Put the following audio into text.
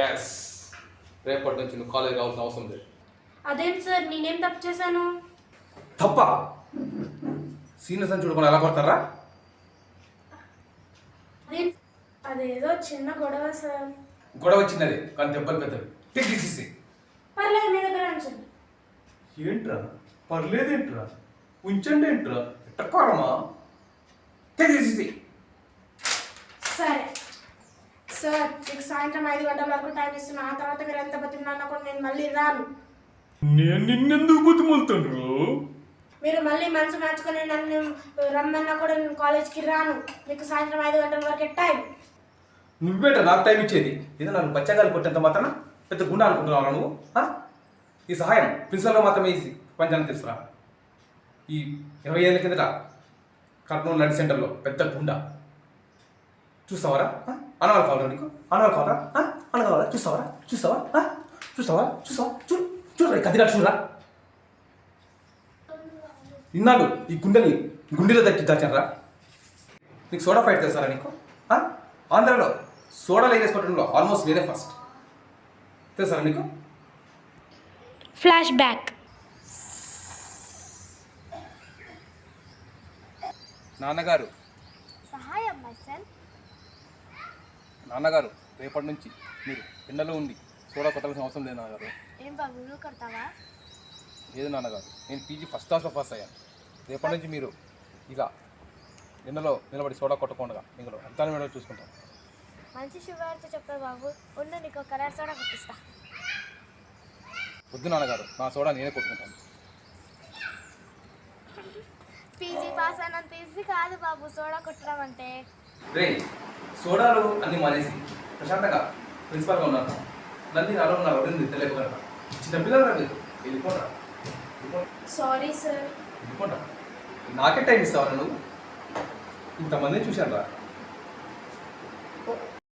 Yes, రేపటి నుంచి నువ్వు కాలేజ్ రావాల్సిన అవసరం లేదు. అదేంటి సార్, నేనేం తప్పు చేశాను? తప్ప సీనియర్స్ అని చూడకుండా ఎలా కొడతారా? అదేదో చిన్న గొడవ సార్. గొడవ వచ్చినది కానీ దెబ్బలు పెద్దవి. తీసి పర్లేదు, మీ దగ్గర ఉంచండి. ఏంట్రా పర్లేదేంట్రా ఉంచండి ఏంట్రా ఎట్టకారమా? తీసి సరే సార్, మీకు సాయంత్రం 5 గంటల వరకు టైం ఇస్తున్నా. ఆ తర్వాత మీరు ఎంత బతికినా కూడా నేను మళ్ళీ రాను. నేను నిన్నెందుకు బతిమలుతాను? మీరు మళ్ళీ మనసు మార్చుకొని నన్ను రమ్మన్నా కూడా నేను కాలేజ్కి రాను. మీకు సాయంత్రం 5 గంటల వరకే టైం. నువ్వేట నాకు టైం ఇచ్చేది? ఏదో నాకు బచ్చగాలు కొట్టేంత మాత్రాన పెద్ద గుండా అనుకుంటున్నావు నువ్వు? ఈ సహాయం ప్రిన్సిపల్గా మాత్రమే ఈ పంచాన్ని తెలుసురా. ఈ 20 ఏళ్ళ కిందట కర్నూలు నడి సెంటర్లో పెద్ద గుండా చూస్తావరా? అనవాలి కావాలా నీకు? అనవాలి కావాలా? అనగావాలా? చూస్తావరా? చూస్తావా? చూస్తావా? చూస్తావా? చూడరా కదిగా చూడరా. ఇన్నాళ్ళు ఈ గుండెలో దాచారా. నీకు సోడా ఫైట్ తెలుసారా నీకు? ఆంధ్రాలో సోడా వేసుకోవడంలో ఆల్మోస్ట్ నేనే ఫస్ట్. తెలుసారా నీకు? Flash back. నాన్నగారు సహాయం మై సన్. నాన్నగారు రేపటి నుంచి మీరు ఎండలో ఉండి సోడా కొట్టాల్సిన అవసరం లేదు నాన్నగారు. ఏం బాబు, నువ్వు కొడతావా? లేదు నాన్నగారు, నేను పీజీ ఫస్ట్ క్లాస్లో పాస్ అయ్యాను. రేపటి నుంచి మీరు ఇలా ఎండలో నిలబడి సోడా కొట్టకుండా మీరు అంతా మేడం చూసుకుంటాం. మంచి శుభవార్త చెప్పావు బాబు. ఉండు, నీకు ఒక కలర్ సోడా కొట్టిస్తా. వద్దు నాన్నగారు, నా సోడా నేనే కొట్టుకుంటాను. పీజీ పాస్ అయినంత ఈజీ కాదు బాబు సోడా కొట్టడం అంటే. రే, సోడాలు అన్నీ మానేసి ప్రశాంతంగా ప్రిన్సిపల్గా ఉన్నారు. నన్ను అలా ఉన్నారు ఎవరైనా తెలియకుండా. చిన్నపిల్లలు రా మీరు, వెళ్ళిపోండి. Sorry sir. వెళ్ళిపోండి. నాకే టైం ఇస్తావా నువ్వు? ఇంతమందిని చూశాను రా.